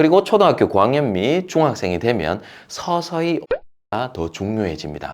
그리고 초등학교 고학년 및 중학생이 되면 서서히 더 중요해집니다.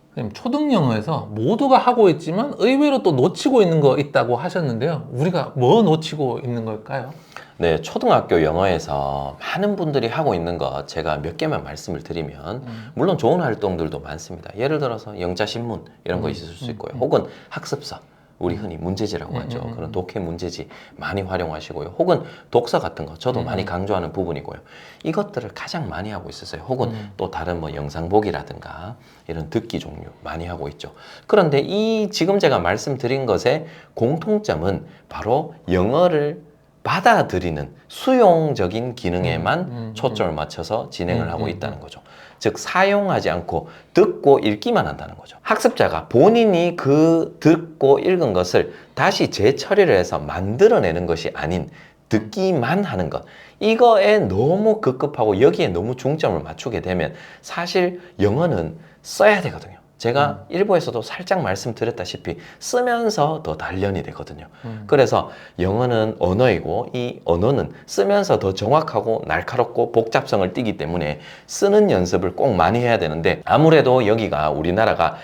선생님, 초등 영어에서 모두가 하고 있지만 의외로 또 놓치고 있는 거 있다고 하셨는데요. 우리가 뭐 놓치고 있는 걸까요? 네, 초등학교 영어에서 많은 분들이 하고 있는 것 제가 몇 개만 말씀을 드리면 물론 좋은 활동들도 많습니다. 예를 들어서 영자신문 이런 거 있을 수 있고요. 혹은 학습서, 우리 흔히 문제지라고 하죠. 그런 독해 문제지 많이 활용하시고요. 혹은 독서 같은 거 저도 많이 강조하는 부분이고요. 이것들을 가장 많이 하고 있었어요. 혹은 또 다른 뭐 영상 보기라든가 이런 듣기 종류 많이 하고 있죠. 그런데 이 지금 제가 말씀드린 것의 공통점은 바로 영어를 받아들이는 수용적인 기능에만 초점을 맞춰서 진행을 하고 있다는 거죠. 즉 사용하지 않고 듣고 읽기만 한다는 거죠. 학습자가 본인이 그 듣고 읽은 것을 다시 재처리를 해서 만들어내는 것이 아닌 듣기만 하는 것, 이거에 너무 급급하고 여기에 너무 중점을 맞추게 되면 사실 영어는 써야 되거든요. 제가 일부에서도 살짝 말씀드렸다시피 쓰면서 더 단련이 되거든요. 그래서 영어는 언어이고 이 언어는 쓰면서 더 정확하고 날카롭고 복잡성을 띠기 때문에 쓰는 연습을 꼭 많이 해야 되는데 아무래도 여기가 우리나라가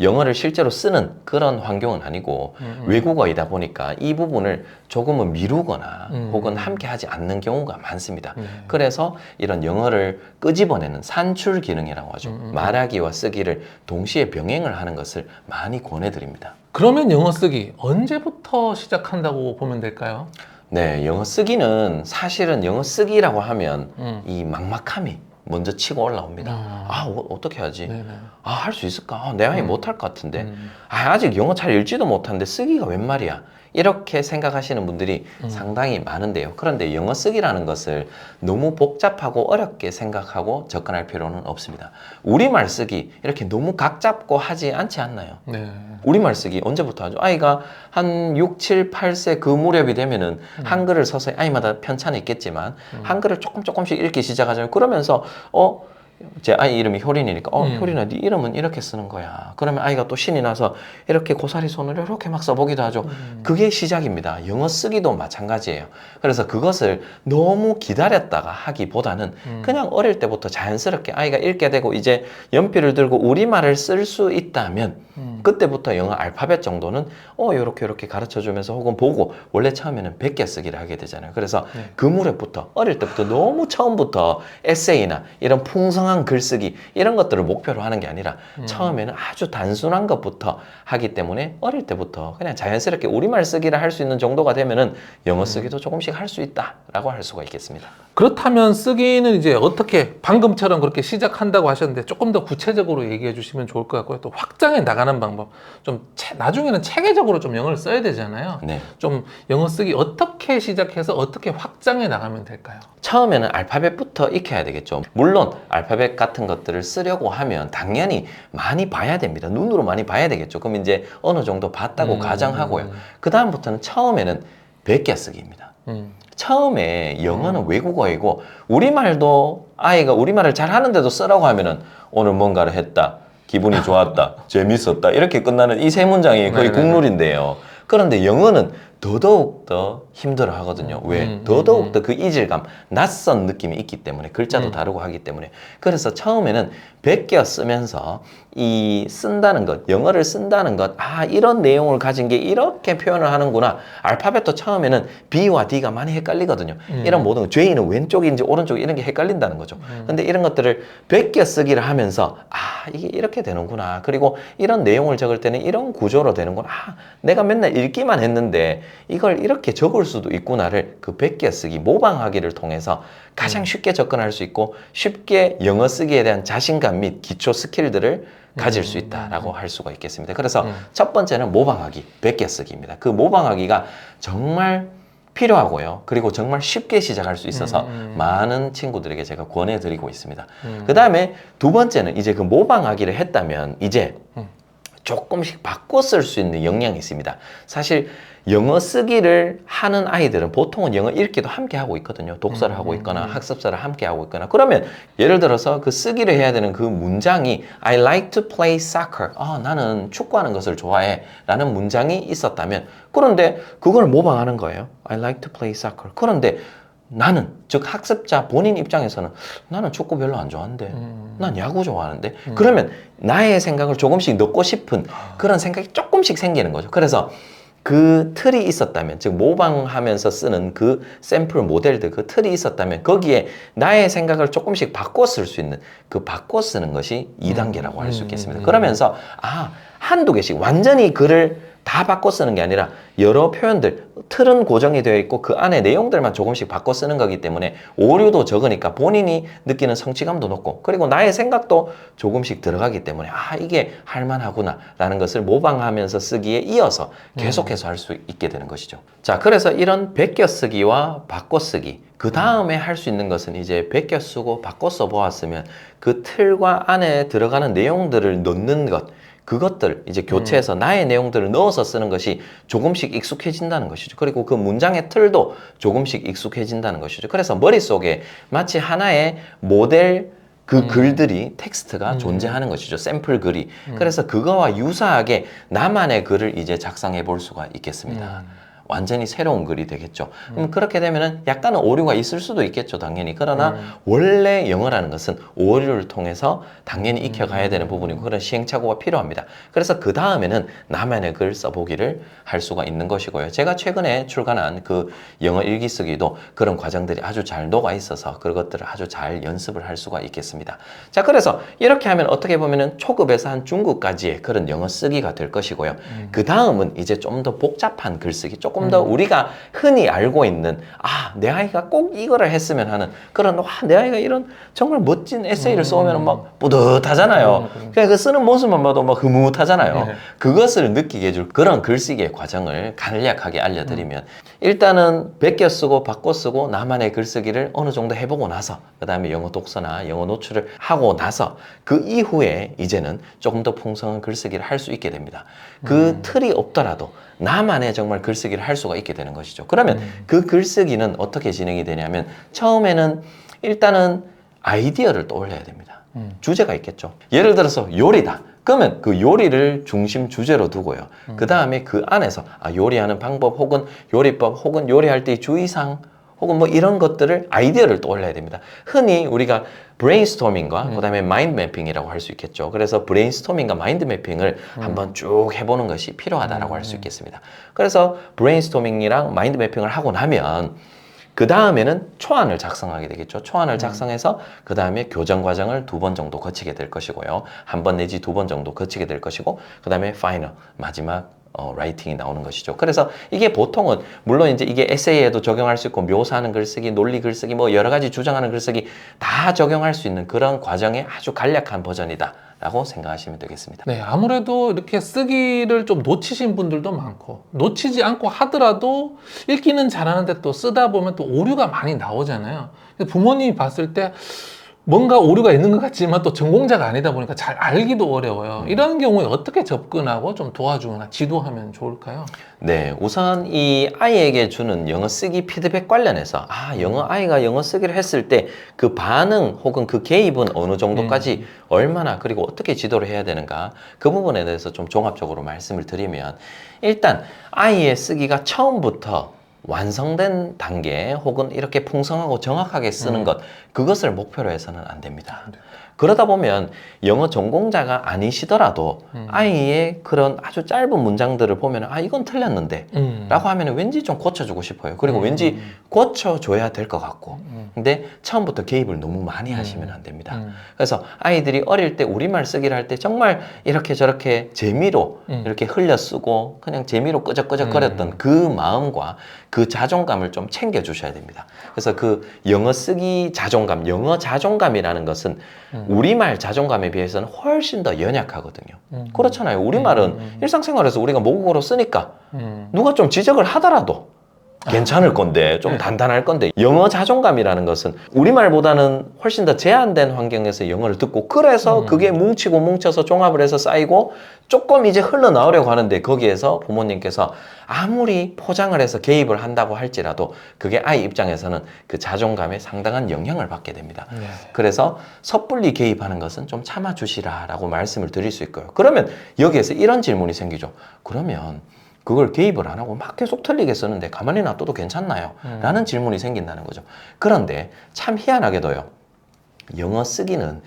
영어를 실제로 쓰는 그런 환경은 아니고 외국어이다 보니까 이 부분을 조금은 미루거나 혹은 함께 하지 않는 경우가 많습니다. 그래서 이런 영어를 끄집어내는 산출 기능이라고 하죠. 말하기와 쓰기를 동시에 병행을 하는 것을 많이 권해드립니다. 그러면 영어 쓰기 언제부터 시작한다고 보면 될까요? 네, 영어 쓰기는 사실은 영어 쓰기라고 하면 이 막막함이 먼저 치고 올라옵니다. 어떻게 하지? 네네. 할 수 있을까? 내 아이 못할 것 같은데. 아직 영어 잘 읽지도 못하는데 쓰기가 웬 말이야? 이렇게 생각하시는 분들이 상당히 많은데요. 그런데 영어 쓰기라는 것을 너무 복잡하고 어렵게 생각하고 접근할 필요는 없습니다. 우리말 쓰기 이렇게 너무 각 잡고 하지 않지 않나요? 네. 우리말 쓰기 언제부터 하죠? 아이가 한 6, 7, 8세 그 무렵이 되면은 한글을 서서히 아이마다 편차는 있겠지만 한글을 조금씩 읽기 시작하잖아요. 그러면서 제 아이 이름이 효린이니까 효린아 네 이름은 이렇게 쓰는 거야. 그러면 아이가 또 신이 나서 이렇게 고사리 손으로 이렇게 막 써보기도 하죠. 그게 시작입니다. 영어 쓰기도 마찬가지예요. 그래서 그것을 너무 기다렸다가 하기보다는 그냥 어릴 때부터 자연스럽게 아이가 읽게 되고 이제 연필을 들고 우리말을 쓸 수 있다면 그때부터 영어 알파벳 정도는 요렇게 가르쳐 주면서 혹은 보고 원래 처음에는 100개 쓰기를 하게 되잖아요. 그래서 그 무렵부터 어릴 때부터 너무 처음부터 에세이나 이런 풍성한 글쓰기 이런 것들을 목표로 하는 게 아니라 처음에는 아주 단순한 것부터 하기 때문에 어릴 때부터 그냥 자연스럽게 우리말 쓰기를 할 수 있는 정도가 되면은 영어 쓰기도 조금씩 할 수 있다라고 할 수가 있겠습니다. 그렇다면 쓰기는 이제 어떻게 방금처럼 그렇게 시작한다고 하셨는데 조금 더 구체적으로 얘기해 주시면 좋을 것 같고요. 또 확장해 나가는 방법. 좀 나중에는 체계적으로 좀 영어를 써야 되잖아요. 네. 좀 영어 쓰기 어떻게 시작해서 어떻게 확장해 나가면 될까요? 처음에는 알파벳부터 익혀야 되겠죠. 물론 알파벳 같은 것들을 쓰려고 하면 당연히 많이 봐야 됩니다. 눈으로 많이 봐야 되겠죠. 그럼 이제 어느 정도 봤다고 가정하고요. 그 다음부터는 처음에는 100개 쓰기입니다. 처음에 영어는 외국어이고 우리말도 아이가 우리말을 잘 하는데도 쓰라고 하면은 오늘 뭔가를 했다, 기분이 좋았다, 재밌었다 이렇게 끝나는 이 세 문장이 거의 국룰인데요. 그런데 영어는 더더욱 더 힘들어 하거든요. 왜? 더더욱 더 그 이질감, 낯선 느낌이 있기 때문에 글자도 다르고 하기 때문에 그래서 처음에는 베껴 쓰면서 이 쓴다는 것, 영어를 쓴다는 것, 이런 내용을 가진 게 이렇게 표현을 하는구나. 알파벳도 처음에는 B와 D가 많이 헷갈리거든요. 이런 모든 거, J는 왼쪽인지 오른쪽 이런 게 헷갈린다는 거죠. 근데 이런 것들을 베껴 쓰기를 하면서 이게 이렇게 되는구나. 그리고 이런 내용을 적을 때는 이런 구조로 되는구나. 내가 맨날 읽기만 했는데 이걸 이렇게 적을 수도 있구나를 그 베껴 쓰기, 모방하기를 통해서 가장 쉽게 접근할 수 있고 쉽게 영어 쓰기에 대한 자신감 및 기초 스킬들을 가질 수 있다라고 할 수가 있겠습니다. 그래서 첫 번째는 모방하기, 베껴 쓰기입니다. 그 모방하기가 정말 필요하고요. 그리고 정말 쉽게 시작할 수 있어서 많은 친구들에게 제가 권해드리고 있습니다. 그 다음에 두 번째는 이제 그 모방하기를 했다면 이제 조금씩 바꿔 쓸 수 있는 역량이 있습니다. 사실 영어 쓰기를 하는 아이들은 보통은 영어 읽기도 함께 하고 있거든요. 독서를 하고 있거나 학습서를 함께 하고 있거나 그러면 예를 들어서 그 쓰기를 해야 되는 그 문장이 I like to play soccer. 나는 축구하는 것을 좋아해 라는 문장이 있었다면 그런데 그걸 모방하는 거예요. I like to play soccer. 그런데 나는, 즉 학습자 본인 입장에서는 나는 축구 별로 안 좋아하는데 난 야구 좋아하는데 그러면 나의 생각을 조금씩 넣고 싶은 그런 생각이 조금씩 생기는 거죠. 그래서 그 틀이 있었다면, 즉 모방하면서 쓰는 그 샘플 모델들, 그 틀이 있었다면 거기에 나의 생각을 조금씩 바꿔 쓸 수 있는 그 바꿔 쓰는 것이 2단계라고 할 수 있겠습니다. 그러면서 한두 개씩 완전히 글을 다 바꿔 쓰는 게 아니라 여러 표현들, 틀은 고정이 되어 있고 그 안에 내용들만 조금씩 바꿔 쓰는 거기 때문에 오류도 적으니까 본인이 느끼는 성취감도 높고 그리고 나의 생각도 조금씩 들어가기 때문에 이게 할만하구나 라는 것을 모방하면서 쓰기에 이어서 계속해서 할 수 있게 되는 것이죠. 자, 그래서 이런 베껴 쓰기와 바꿔 쓰기, 그 다음에 할 수 있는 것은 이제 베껴 쓰고 바꿔 써 보았으면 그 틀과 안에 들어가는 내용들을 넣는 것, 그것들 이제 교체해서 나의 내용들을 넣어서 쓰는 것이 조금씩 익숙해진다는 것이죠. 그리고 그 문장의 틀도 조금씩 익숙해진다는 것이죠. 그래서 머릿속에 마치 하나의 모델 그 글들이 텍스트가 존재하는 것이죠. 샘플 글이. 그래서 그거와 유사하게 나만의 글을 이제 작성해 볼 수가 있겠습니다. 완전히 새로운 글이 되겠죠. 그럼 그렇게 되면은 약간은 오류가 있을 수도 있겠죠, 당연히. 그러나 원래 영어라는 것은 오류를 통해서 당연히 익혀가야 되는 부분이고 그런 시행착오가 필요합니다. 그래서 그 다음에는 나만의 글 써보기를 할 수가 있는 것이고요. 제가 최근에 출간한 그 영어 일기 쓰기도 그런 과정들이 아주 잘 녹아 있어서 그것들을 아주 잘 연습을 할 수가 있겠습니다. 자, 그래서 이렇게 하면 어떻게 보면은 초급에서 한 중급까지의 그런 영어 쓰기가 될 것이고요. 그 다음은 이제 좀 더 복잡한 글쓰기, 조금 더 우리가 흔히 알고 있는 내 아이가 꼭 이거를 했으면 하는 그런 내 아이가 이런 정말 멋진 에세이를 써오면 막 뿌듯하잖아요. 그냥 그 쓰는 모습만 봐도 막 흐뭇하잖아요. 그것을 느끼게 해줄 그런 글쓰기의 과정을 간략하게 알려드리면 일단은 베껴 쓰고 바꿔 쓰고 나만의 글쓰기를 어느 정도 해보고 나서 그 다음에 영어 독서나 영어 노출을 하고 나서 그 이후에 이제는 조금 더 풍성한 글쓰기를 할 수 있게 됩니다. 그 틀이 없더라도 나만의 정말 글쓰기를 할 수가 있게 되는 것이죠. 그러면 그 글쓰기는 어떻게 진행이 되냐면 처음에는 일단은 아이디어를 떠올려야 됩니다. 주제가 있겠죠. 예를 들어서 요리다. 그러면 그 요리를 중심 주제로 두고요. 그 다음에 그 안에서 요리하는 방법 혹은 요리법 혹은 요리할 때의 주의사항 혹은 뭐 이런 것들을 아이디어를 떠올려야 됩니다. 흔히 우리가 브레인스토밍과 그다음에 마인드 매핑이라고 할 수 있겠죠. 그래서 브레인스토밍과 마인드 매핑을 한번 쭉 해보는 것이 필요하다라고 할 수 있겠습니다. 그래서 브레인스토밍이랑 마인드 매핑을 하고 나면 그 다음에는 초안을 작성하게 되겠죠. 초안을 작성해서 그 다음에 교정 과정을 2번 정도 거치게 될 것이고요. 1번 내지 2번 정도 거치게 될 것이고 그 다음에 파이널, 마지막 라이팅이 나오는 것이죠. 그래서 이게 보통은 물론 이제 이게 에세이에도 적용할 수 있고 묘사하는 글쓰기, 논리 글쓰기, 뭐 여러 가지 주장하는 글쓰기 다 적용할 수 있는 그런 과정의 아주 간략한 버전이다. 라고 생각하시면 되겠습니다. 네, 아무래도 이렇게 쓰기를 좀 놓치신 분들도 많고 놓치지 않고 하더라도 읽기는 잘하는데 또 쓰다 보면 또 오류가 많이 나오잖아요. 부모님이 봤을 때 뭔가 오류가 있는 것 같지만 또 전공자가 아니다 보니까 잘 알기도 어려워요. 이런 경우에 어떻게 접근하고 좀 도와주거나 지도하면 좋을까요? 네, 우선 이 아이에게 주는 영어 쓰기 피드백 관련해서 아이가 영어 쓰기를 했을 때 그 반응 혹은 그 개입은 어느 정도까지 얼마나 그리고 어떻게 지도를 해야 되는가 그 부분에 대해서 좀 종합적으로 말씀을 드리면 일단 아이의 쓰기가 처음부터 완성된 단계 혹은 이렇게 풍성하고 정확하게 쓰는 것 그것을 목표로 해서는 안 됩니다. 그러다 보면 영어 전공자가 아니시더라도 아이의 그런 아주 짧은 문장들을 보면 이건 틀렸는데 라고 하면 왠지 좀 고쳐주고 싶어요. 그리고 왠지 고쳐줘야 될 것 같고 근데 처음부터 개입을 너무 많이 하시면 안 됩니다. 그래서 아이들이 어릴 때 우리말 쓰기를 할 때 정말 이렇게 저렇게 재미로 이렇게 흘려 쓰고 그냥 재미로 끄적끄적거렸던 그 마음과 그 자존감을 좀 챙겨주셔야 됩니다. 그래서 그 영어 쓰기 자존감, 영어 자존감이라는 것은 우리말 자존감에 비해서는 훨씬 더 연약하거든요. 그렇잖아요. 우리말은 일상생활에서 우리가 모국어로 쓰니까 누가 좀 지적을 하더라도 괜찮을 건데 좀 단단할 건데 영어 자존감이라는 것은 우리말보다는 훨씬 더 제한된 환경에서 영어를 듣고 그래서 그게 뭉치고 뭉쳐서 종합을 해서 쌓이고 조금 이제 흘러나오려고 하는데 거기에서 부모님께서 아무리 포장을 해서 개입을 한다고 할지라도 그게 아이 입장에서는 그 자존감에 상당한 영향을 받게 됩니다. 그래서 섣불리 개입하는 것은 좀 참아주시라 라고 말씀을 드릴 수 있고요. 그러면 여기에서 이런 질문이 생기죠. 그러면 그걸 개입을 안 하고 막 계속 틀리게 쓰는데 가만히 놔둬도 괜찮나요? 라는 질문이 생긴다는 거죠. 그런데 참 희한하게도요. 영어 쓰기는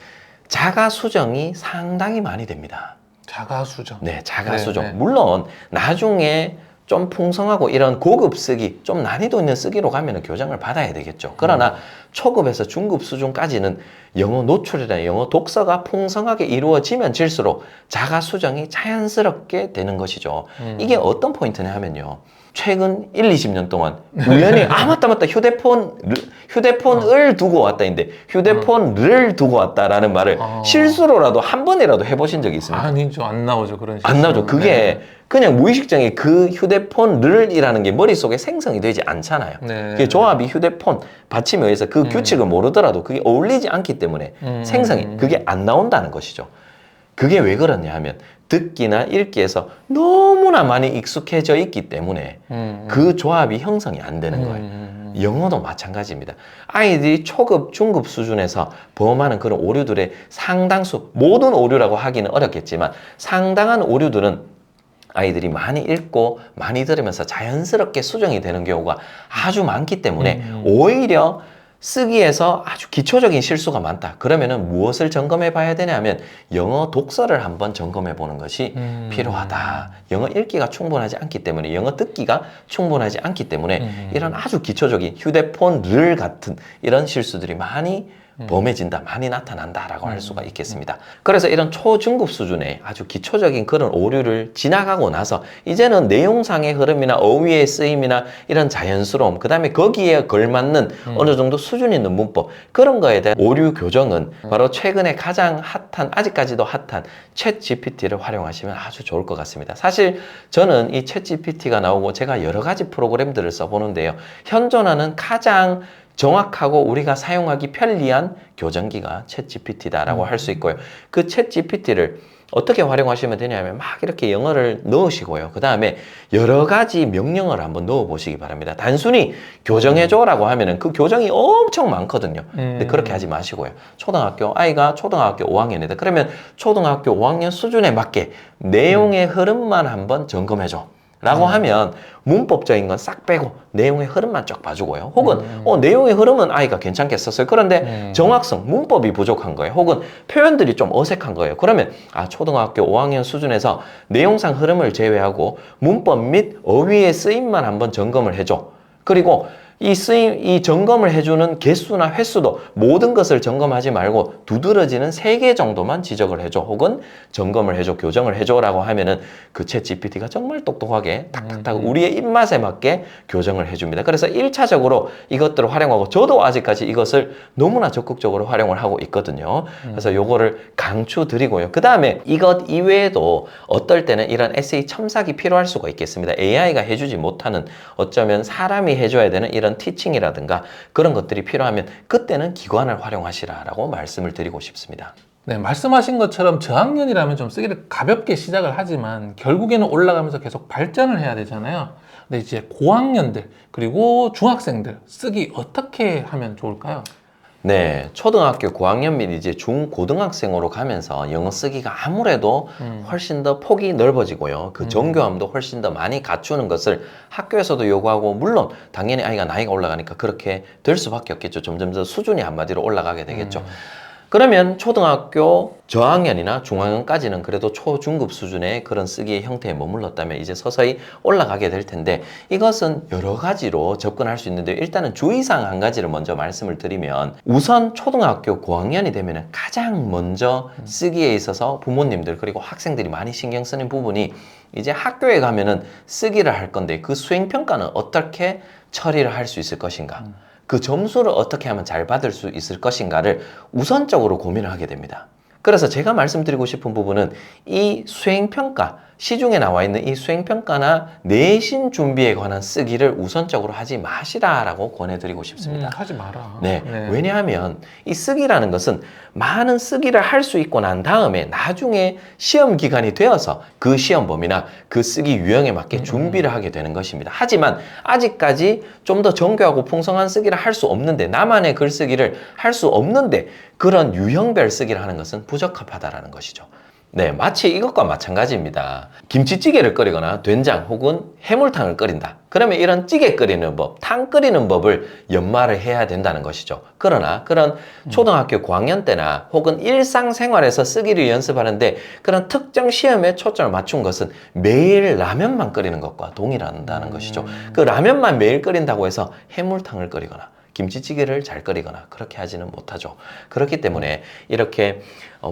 자가 수정이 상당히 많이 됩니다. 자가 수정. 네, 자가 네, 수정. 네. 물론 나중에 좀 풍성하고 이런 고급 쓰기, 좀 난이도 있는 쓰기로 가면 교정을 받아야 되겠죠. 그러나 초급에서 중급 수준까지는 영어 노출이나 영어 독서가 풍성하게 이루어지면 질수록 자가 수정이 자연스럽게 되는 것이죠. 이게 어떤 포인트냐 하면요. 최근 1, 20년 동안 우연히 맞다 휴대폰을 두고 왔다인데 휴대폰을 두고 왔다라는 말을 실수로라도 한 번이라도 해보신 적이 있습니까? 아니죠. 안 나오죠. 그런 식으로. 안 나오죠. 그게 그냥 무의식적인 그 휴대폰을이라는 게 머릿속에 생성이 되지 않잖아요. 네. 그게 조합이 휴대폰 받침에 의해서 그 규칙을 모르더라도 그게 어울리지 않기 때문에 생성이 그게 안 나온다는 것이죠. 그게 왜 그러냐 하면 듣기나 읽기에서 너무나 많이 익숙해져 있기 때문에 그 조합이 형성이 안 되는 거예요. 영어도 마찬가지입니다. 아이들이 초급, 중급 수준에서 범하는 그런 오류들의 상당수, 모든 오류라고 하기는 어렵겠지만 상당한 오류들은 아이들이 많이 읽고 많이 들으면서 자연스럽게 수정이 되는 경우가 아주 많기 때문에 오히려 쓰기에서 아주 기초적인 실수가 많다. 그러면은 무엇을 점검해 봐야 되냐면 영어 독서를 한번 점검해 보는 것이 필요하다. 영어 읽기가 충분하지 않기 때문에 영어 듣기가 충분하지 않기 때문에 이런 아주 기초적인 휴대폰을 같은 이런 실수들이 많이 범해진다, 많이 나타난다라고 할 수가 있겠습니다. 그래서 이런 초중급 수준의 아주 기초적인 그런 오류를 지나가고 나서 이제는 내용상의 흐름이나 어휘의 쓰임이나 이런 자연스러움, 그 다음에 거기에 걸맞는 어느 정도 수준 있는 문법, 그런 거에 대한 오류 교정은 바로 최근에 가장 핫한, 아직까지도 핫한 챗 GPT를 활용하시면 아주 좋을 것 같습니다. 사실 저는 이 챗 GPT가 나오고 제가 여러 가지 프로그램들을 써보는데요. 현존하는 가장 정확하고 우리가 사용하기 편리한 교정기가 챗 GPT다라고 할 수 있고요. 그 챗 GPT를 어떻게 활용하시면 되냐면 막 이렇게 영어를 넣으시고요. 그 다음에 여러 가지 명령어를 한번 넣어 보시기 바랍니다. 단순히 교정해줘라고 하면은 그 교정이 엄청 많거든요. 근데 그렇게 하지 마시고요. 아이가 초등학교 5학년이다. 그러면 초등학교 5학년 수준에 맞게 내용의 흐름만 한번 점검해줘. 라고 하면 문법적인 건 싹 빼고 내용의 흐름만 쫙 봐주고요. 혹은 내용의 흐름은 아이가 괜찮게 썼어요. 그런데 정확성, 문법이 부족한 거예요. 혹은 표현들이 좀 어색한 거예요. 그러면 초등학교 5학년 수준에서 내용상 흐름을 제외하고 문법 및 어휘의 쓰임만 한번 점검을 해줘. 그리고 이 점검을 해주는 개수나 횟수도 모든 것을 점검하지 말고 두드러지는 3개 정도만 지적을 해줘. 혹은 점검을 해줘, 교정을 해줘라고 하면은 그 챗 GPT가 정말 똑똑하게 탁탁탁 우리의 입맛에 맞게 교정을 해줍니다. 그래서 1차적으로 이것들을 활용하고 저도 아직까지 이것을 너무나 적극적으로 활용을 하고 있거든요. 그래서 요거를 강추드리고요. 그 다음에 이것 이외에도 어떨 때는 이런 에세이 첨삭이 필요할 수가 있겠습니다. AI가 해주지 못하는 어쩌면 사람이 해줘야 되는 이런 티칭이라든가 그런 것들이 필요하면 그때는 기관을 활용하시라라고 말씀을 드리고 싶습니다. 네, 말씀하신 것처럼 저학년이라면 좀 쓰기를 가볍게 시작을 하지만 결국에는 올라가면서 계속 발전을 해야 되잖아요. 근데 이제 고학년들 그리고 중학생들 쓰기 어떻게 하면 좋을까요? 네, 초등학교 고학년 및 이제 중고등학생으로 가면서 영어 쓰기가 아무래도 훨씬 더 폭이 넓어지고요. 그 정교함도 훨씬 더 많이 갖추는 것을 학교에서도 요구하고, 물론 당연히 아이가 나이가 올라가니까 그렇게 될 수밖에 없겠죠. 점점 더 수준이 한마디로 올라가게 되겠죠. 그러면 초등학교 저학년이나 중학년까지는 그래도 초중급 수준의 그런 쓰기의 형태에 머물렀다면 이제 서서히 올라가게 될 텐데, 이것은 여러 가지로 접근할 수 있는데 일단은 주의사항 한 가지를 먼저 말씀을 드리면, 우선 초등학교 고학년이 되면 가장 먼저 쓰기에 있어서 부모님들 그리고 학생들이 많이 신경 쓰는 부분이, 이제 학교에 가면은 쓰기를 할 건데 그 수행평가는 어떻게 처리를 할 수 있을 것인가, 그 점수를 어떻게 하면 잘 받을 수 있을 것인가를 우선적으로 고민을 하게 됩니다. 그래서 제가 말씀드리고 싶은 부분은 이 수행평가, 시중에 나와 있는 이 수행평가나 내신 준비에 관한 쓰기를 우선적으로 하지 마시라라고 권해드리고 싶습니다. 하지 마라. 네. 왜냐하면 이 쓰기라는 것은 많은 쓰기를 할 수 있고 난 다음에 나중에 시험 기간이 되어서 그 시험 범위나 그 쓰기 유형에 맞게 준비를 하게 되는 것입니다. 하지만 아직까지 좀 더 정교하고 풍성한 쓰기를 할 수 없는데, 나만의 글쓰기를 할 수 없는데 그런 유형별 쓰기를 하는 것은 부적합하다라는 것이죠. 네, 마치 이것과 마찬가지입니다. 김치찌개를 끓이거나 된장 혹은 해물탕을 끓인다. 그러면 이런 찌개 끓이는 법, 탕 끓이는 법을 연마를 해야 된다는 것이죠. 그러나 그런 초등학교 고학년 때나 혹은 일상생활에서 쓰기를 연습하는데 그런 특정 시험에 초점을 맞춘 것은 매일 라면만 끓이는 것과 동일하다는 것이죠. 그 라면만 매일 끓인다고 해서 해물탕을 끓이거나 김치찌개를 잘 끓이거나 그렇게 하지는 못하죠. 그렇기 때문에 이렇게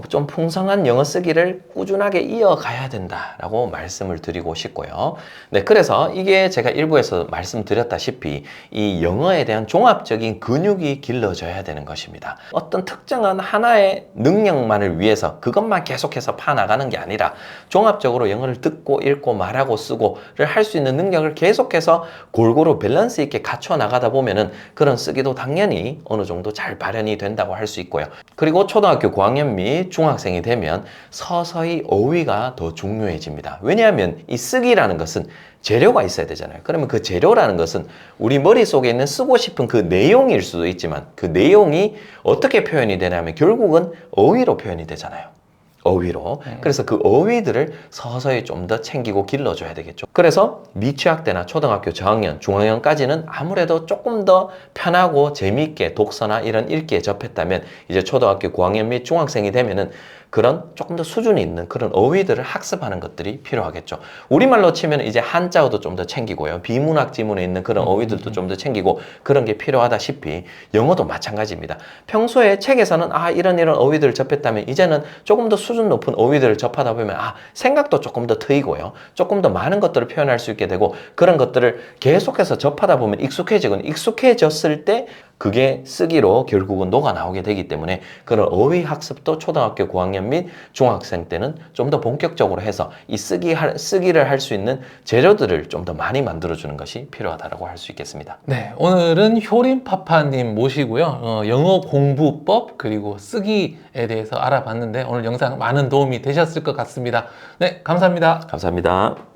좀 풍성한 영어 쓰기를 꾸준하게 이어가야 된다라고 말씀을 드리고 싶고요. 네, 그래서 이게 제가 일부에서 말씀드렸다시피 이 영어에 대한 종합적인 근육이 길러져야 되는 것입니다. 어떤 특정한 하나의 능력만을 위해서 그것만 계속해서 파나가는 게 아니라 종합적으로 영어를 듣고 읽고 말하고 쓰고를 할 수 있는 능력을 계속해서 골고루 밸런스 있게 갖춰 나가다 보면은 그런 쓰기도 당연히 어느 정도 잘 발현이 된다고 할 수 있고요. 그리고 초등학교 고학년 및 중학생이 되면 서서히 어휘가 더 중요해집니다. 왜냐하면 이 쓰기라는 것은 재료가 있어야 되잖아요. 그러면 그 재료라는 것은 우리 머릿속에 있는 쓰고 싶은 그 내용일 수도 있지만 그 내용이 어떻게 표현이 되냐면 결국은 어휘로 표현이 되잖아요. 어휘로. 그래서 그 어휘들을 서서히 좀 더 챙기고 길러줘야 되겠죠. 그래서 미취학 때나 초등학교 저학년, 중학년까지는 아무래도 조금 더 편하고 재미있게 독서나 이런 읽기에 접했다면 이제 초등학교 고학년 및 중학생이 되면은 그런 조금 더 수준이 있는 그런 어휘들을 학습하는 것들이 필요하겠죠. 우리말로 치면 이제 한자어도 좀 더 챙기고요. 비문학 지문에 있는 그런 어휘들도 좀 더 챙기고 그런 게 필요하다시피 영어도 마찬가지입니다. 평소에 책에서는 이런 어휘들을 접했다면 이제는 조금 더 수준 높은 어휘들을 접하다 보면 생각도 조금 더 트이고요. 조금 더 많은 것들을 표현할 수 있게 되고 그런 것들을 계속해서 접하다 보면 익숙해졌을 때 그게 쓰기로 결국은 녹아 나오게 되기 때문에 그런 어휘 학습도 초등학교 고학년 및 중학생 때는 좀 더 본격적으로 해서 이 쓰기를 할 수 있는 재료들을 좀 더 많이 만들어주는 것이 필요하다고 할 수 있겠습니다. 네, 오늘은 효린파파님 모시고요. 영어 공부법 그리고 쓰기에 대해서 알아봤는데 오늘 영상 많은 도움이 되셨을 것 같습니다. 네, 감사합니다. 감사합니다.